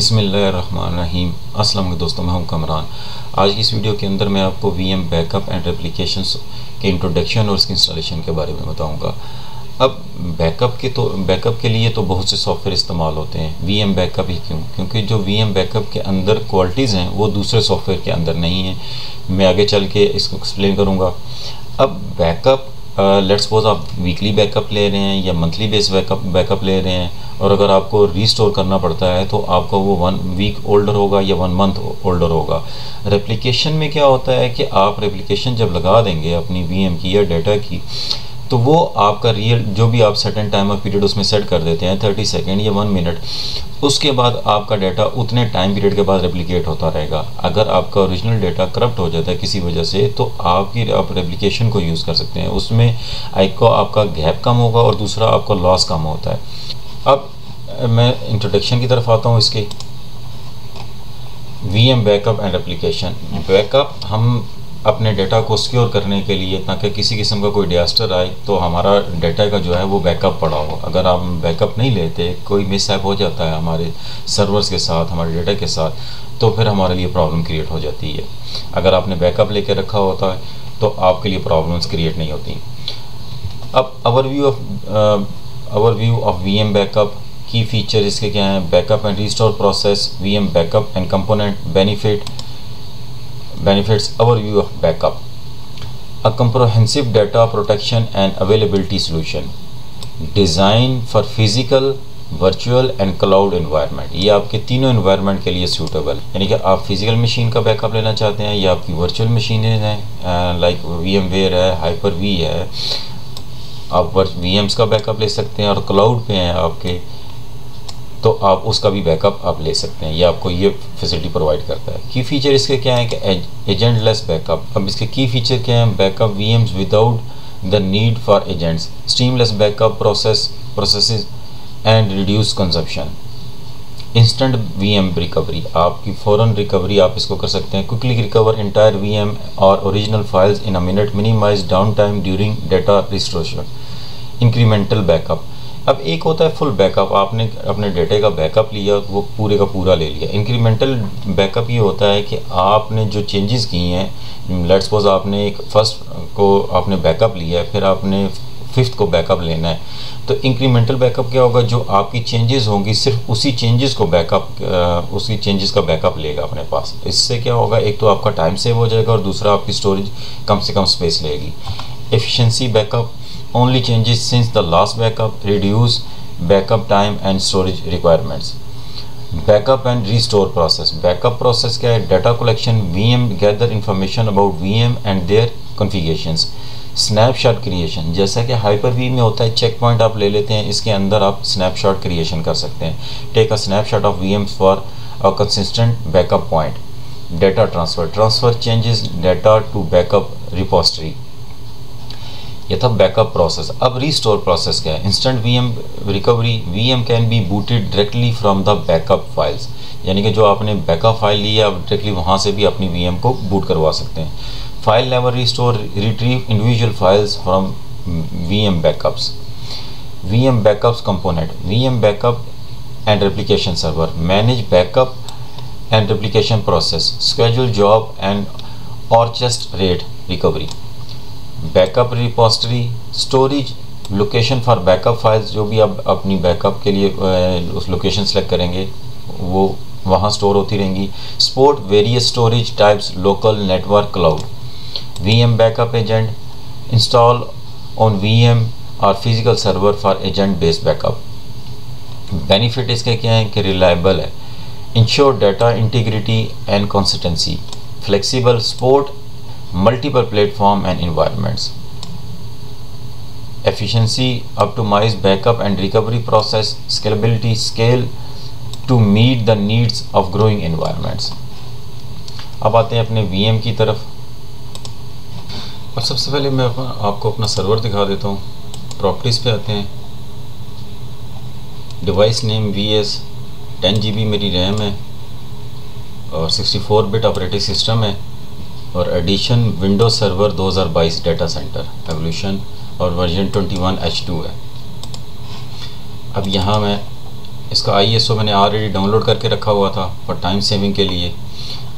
बिस्मिल्लाहिर्रहमानिर्रहीम। अस्सलाम वालेकुम दोस्तों, मैं हूं कमरान। आज की इस वीडियो के अंदर मैं आपको वीएम बैकअप एंड रेप्लिकेशंस के इंट्रोडक्शन और उसके इंस्टॉलेशन के बारे में बताऊंगा। अब बैकअप के लिए तो बहुत से सॉफ्टवेयर इस्तेमाल होते हैं। वीएम बैकअप ही क्यों? क्योंकि जो वीएम बैकअप के अंदर क्वालिटीज़ हैं वो दूसरे सॉफ्टवेयर के अंदर नहीं हैं। मैं आगे चल के इसको एक्सप्लेन करूँगा। अब बैकअप लेट्स सपोज आप वीकली बैकअप ले रहे हैं या मंथली बेस बैकअप ले रहे हैं, और अगर आपको रीस्टोर करना पड़ता है तो आपका वो 1 वीक ओल्डर होगा या 1 मंथ ओल्डर होगा। रेप्लिकेशन में क्या होता है कि आप रेप्लिकेशन जब लगा देंगे अपनी वीएम की या डाटा की, तो वो आपका रियल जो भी आप सर्टेन टाइम ऑफ पीरियड उसमें सेट कर देते हैं 30 सेकेंड या 1 मिनट, उसके बाद आपका डाटा उतने टाइम पीरियड के बाद रेप्लिकेट होता रहेगा। अगर आपका ओरिजिनल डाटा करप्ट हो जाता है किसी वजह से, तो आप रेप्लिकेशन को यूज़ कर सकते हैं। उसमें एक को आपका गैप कम होगा और दूसरा आपका लॉस कम होता है। अब मैं इंट्रोडक्शन की तरफ आता हूँ इसके। VM backup and replication. Backup हम अपने डाटा को सिक्योर करने के लिए, ताकि किसी किस्म का कोई डिजास्टर आए तो हमारा डाटा का जो है वो बैकअप पड़ा हो। अगर आप बैकअप नहीं लेते, कोई मिसहैप हो जाता है हमारे सर्वर्स के साथ, हमारे डाटा के साथ, तो फिर हमारे लिए प्रॉब्लम क्रिएट हो जाती है। अगर आपने बैकअप लेके रखा होता है तो आपके लिए प्रॉब्लम्स क्रिएट नहीं होती। अब ओवरव्यू ऑफ वीएम बैकअप। की फीचर इसके क्या हैं? Backup and restore process, VM backup and component, benefits, overview of backup, a comprehensive data protection and availability solution designed for physical, virtual and cloud environment। ये आपके तीनों environment के लिए suitable, यानी कि आप फिजिकल मशीन का बैकअप लेना चाहते हैं या आपकी वर्चुअल मशीनें हैं लाइक VMware है, Hyper-V है, आप VMs का बैकअप ले सकते हैं, और क्लाउड पे हैं आपके, तो आप उसका भी बैकअप आप ले सकते हैं। ये आपको ये फैसिलिटी प्रोवाइड करता है। की फीचर इसके क्या है कि एजेंटलेस बैकअप। अब इसके की फीचर क्या हैं? Backup VMs without the need for agents, streamless backup processes and reduce consumption, instant VM recovery, आपकी फ़ौरन रिकवरी आप इसको कर सकते हैं। क्विकली रिकवर इंटायर वीएम और original files in a minute, minimize down time during data restoration, incremental backup. अब एक होता है फुल बैकअप, आपने अपने डाटा का बैकअप लिया, वो पूरे का पूरा ले लिया। इंक्रीमेंटल बैकअप ये होता है कि आपने जो चेंजेस किए हैं, लेट्स सपोज आपने एक फर्स्ट को आपने बैकअप लिया है, फिर आपने 5th को बैकअप लेना है, तो इंक्रीमेंटल बैकअप क्या होगा? जो आपकी चेंजेस होंगी सिर्फ उसी चेंजेस का बैकअप लेगा अपने पास। इससे क्या होगा? एक तो आपका टाइम सेव हो जाएगा और दूसरा आपकी स्टोरेज कम से कम स्पेस लेगी। Efficiency backup only changes since the last backup, reduce backup time and storage requirements। Backup and restore process। Backup process क्या है? Data collection, VM gather information about VM and their configurations। Snapshot creation, जैसा कि Hyper-V में होता है, check point आप ले लेते हैं, इसके अंदर आप snapshot creation कर सकते हैं। Take a snapshot of VM for a consistent backup point। Data transfer changes data to backup repository। ये था बैकअप प्रोसेस। अब रिस्टोर प्रोसेस क्या है? Instant VM recovery, VM can be booted directly from the backup files, यानी कि जो आपने backup file ली है आप डायरेक्टली वहाँ से भी अपनी वीएम को बूट करवा सकते हैं। File never restore, retrieve individual files from VM backups. VM backups component, VM backup and replication server, manage backup and replication process, schedule job and orchestrate recovery. Backup repository, storage location for backup files, जो भी आप अपनी backup के लिए उस location select करेंगे वो वहाँ स्टोर होती रहेंगी। Support various storage types, local, network, cloud. VM backup agent, install on VM और physical server for agent based backup. Benefit इसके क्या है कि रिलायबल है, ensure data integrity and consistency, flexible, support multiple platform and environments। efficiency, optimize backup and recovery process, scalability, scale to meet the needs of growing environments। अब आते हैं अपने VM की तरफ। अब सबसे पहले मैं आपको अपना सर्वर दिखा देता हूँ। प्रॉपर्टीज़ पे आते हैं, डिवाइस नेम VS, 10 GB मेरी रैम है और 64 बिट ऑपरेटिंग सिस्टम है, और edition Windows server 2022 data center evolution, और वर्जन 21H2 है। अब यहाँ मैं इसका ISO मैंने ऑलरेडी डाउनलोड करके रखा हुआ था फॉर टाइम सेविंग के लिए।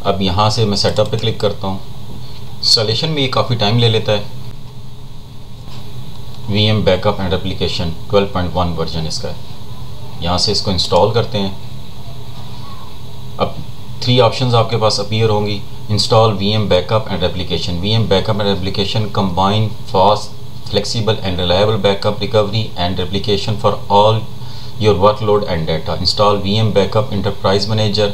अब यहाँ से मैं सेटअप पे क्लिक करता हूँ। इंस्टॉलेशन में ये काफ़ी टाइम ले लेता है। VM backup and application 12.1 version इसका है। यहाँ से इसको इंस्टॉल करते हैं। अब 3 ऑप्शंस आपके पास अपीयर होंगी। Install VM backup and application. VM backup and application combine fast, flexible and reliable backup recovery and replication for all your workload and data. Install VM Backup Enterprise Manager.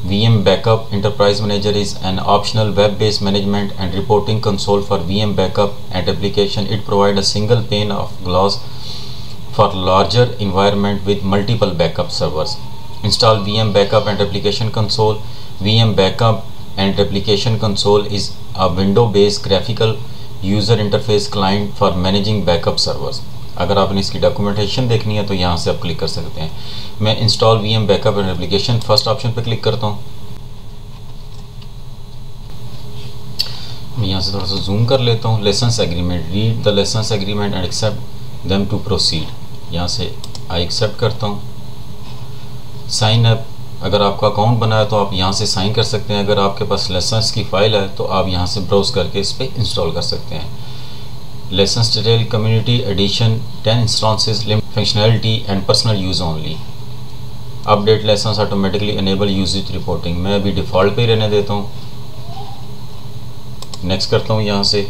VM Backup Enterprise Manager is an optional web-based management and reporting console for VM backup and application. It provides a single pane of glass for larger environment with multiple backup servers. Install VM Backup and Application Console. VM Backup and Application Console is a window-based graphical user interface client for managing backup servers. अगर आपने इसकी documentation देखनी है तो यहाँ से आप click कर सकते हैं। मैं install VM backup and application first option पे क्लिक करता हूँ। मैं यहाँ से थोड़ा सा जूम कर लेता हूँ। License agreement, read the license agreement and accept them to proceed. यहाँ से आई एक्सेप्ट करता हूँ। साइन अप, अगर आपका अकाउंट बना है तो आप यहाँ से साइन कर सकते हैं। अगर आपके पास लाइसेंस की फ़ाइल है तो आप यहाँ से ब्राउज करके इस पर इंस्टॉल कर सकते हैं। License detail community edition 10 instances limit functionality and personal use only. Update license automatically enable usages reporting. मैं अभी डिफ़ॉल्ट पे ही रहने देता हूँ। नेक्स्ट करता हूँ यहाँ से।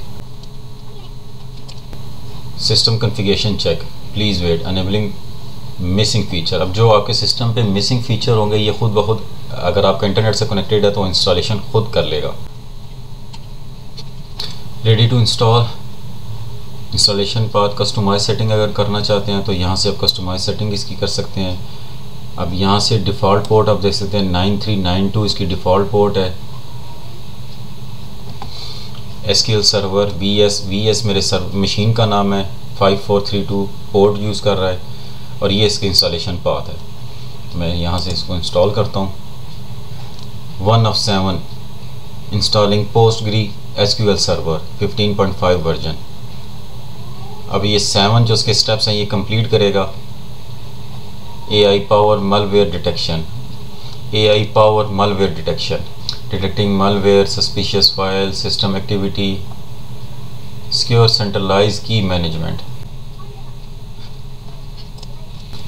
System configuration check, please wait, enabling missing feature. अब जो आपके सिस्टम पे मिसिंग फ़ीचर होंगे ये खुद ब खुद, अगर आपका इंटरनेट से कनेक्टेड है तो इंस्टॉलेशन खुद कर लेगा। Ready to install. Installation path customize setting अगर करना चाहते हैं तो यहाँ से आप कस्टमाइज सेटिंग इसकी कर सकते हैं। अब यहाँ से डिफ़ॉल्ट पोर्ट आप देख सकते हैं 9392 इसकी डिफ़ॉल्ट पोर्ट है। SQL सर्वर VS मेरे मशीन का नाम है, 5432 पोर्ट यूज़ कर रहा है और ये इसके इंस्टॉलेशन पाथ है। मैं यहाँ से इसको इंस्टॉल करता हूँ। 1 of 7 installing PostgreSQL server 15.5 version. अब ये 7 जो उसके स्टेप्स हैं ये कंप्लीट करेगा। AI power malware detection, AI power malware detection, detecting malware, suspicious file, system activity, secure centralize की management,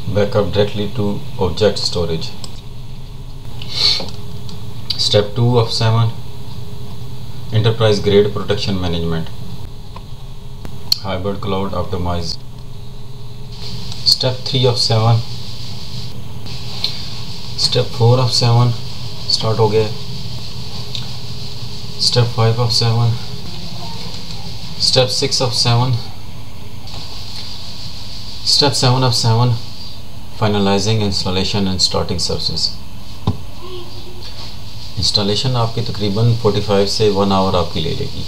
backup directly to object storage. Step 2 of 7 enterprise grade protection management, hybrid cloud optimize. Step 3 of 7, step 4 of 7 start हो गया। Step 5 of 7, step 6 of 7, step 7 of 7 finalizing installation and starting services. Installation आपकी तकरीबन 45 से 1 our आपकी ले लेगी।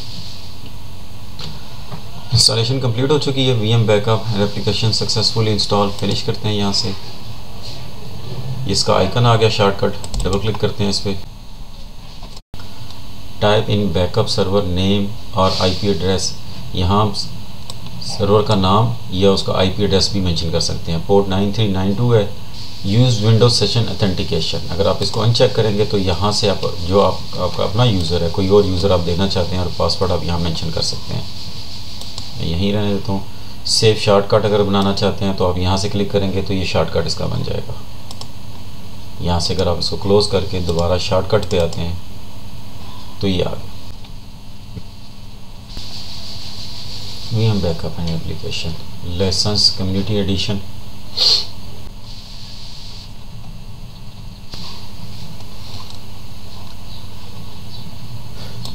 Installation complete हो चुकी है। VM backup and application successfully install. Finish करते हैं यहाँ से। इसका आइकन आ गया शॉर्टकट, डबल क्लिक करते हैं इस पर। Type in backup server name और IP एड्रेस। यहाँ सर्वर का नाम या उसका IP एड्रेस भी मेंशन कर सकते हैं। पोर्ट 9392 है। Use Windows session authentication. अगर आप इसको अनचेक करेंगे तो यहाँ से आप जो आपका अपना यूज़र है, कोई और यूज़र आप देना चाहते हैं और पासवर्ड आप यहाँ मेंशन कर सकते हैं। मैं यहीं रहने देता हूँ। सेव शॉर्टकट अगर बनाना चाहते हैं तो आप यहाँ से क्लिक करेंगे तो ये शॉर्टकट इसका बन जाएगा। यहाँ से अगर आप इसको क्लोज़ करके दोबारा शॉर्टकट पे आते हैं तो ये आ गया। VM backup and application license community edition.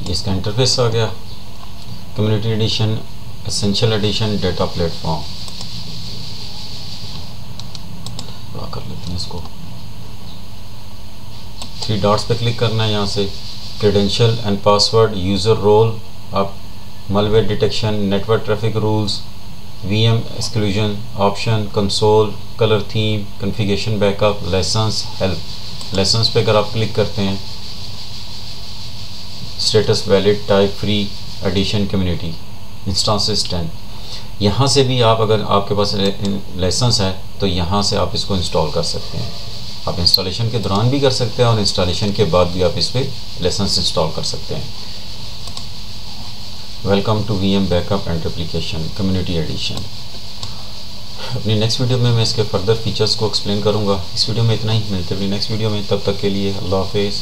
इसका इंटरफेस आ गया। Community edition, essential edition, data platform. बड़ा कर लेते हैं इसको। 3 डॉट्स पे क्लिक करना है। यहाँ से credential and password, user role, आप malware detection, network traffic rules, VM exclusion option, console, colour theme, configuration backup, license, help. License पे अगर आप क्लिक करते हैं, status valid, type free, edition community, instances 10। यहाँ से भी आप अगर आपके पास लाइसेंस है तो यहाँ से आप इसको इंस्टॉल कर सकते हैं। आप इंस्टॉलेशन के दौरान भी कर सकते हैं और इंस्टॉलेशन के बाद भी आप इस पर लेसन्स इंस्टॉल कर सकते हैं। Welcome to VM backup and replication community edition. अपनी नेक्स्ट वीडियो में मैं इसके फर्दर फीचर्स को एक्सप्लेन करूँगा। इस वीडियो में इतना ही, मिलते हैं नेक्स्ट वीडियो में, तब तक के लिए अल्लाह हाफिज़।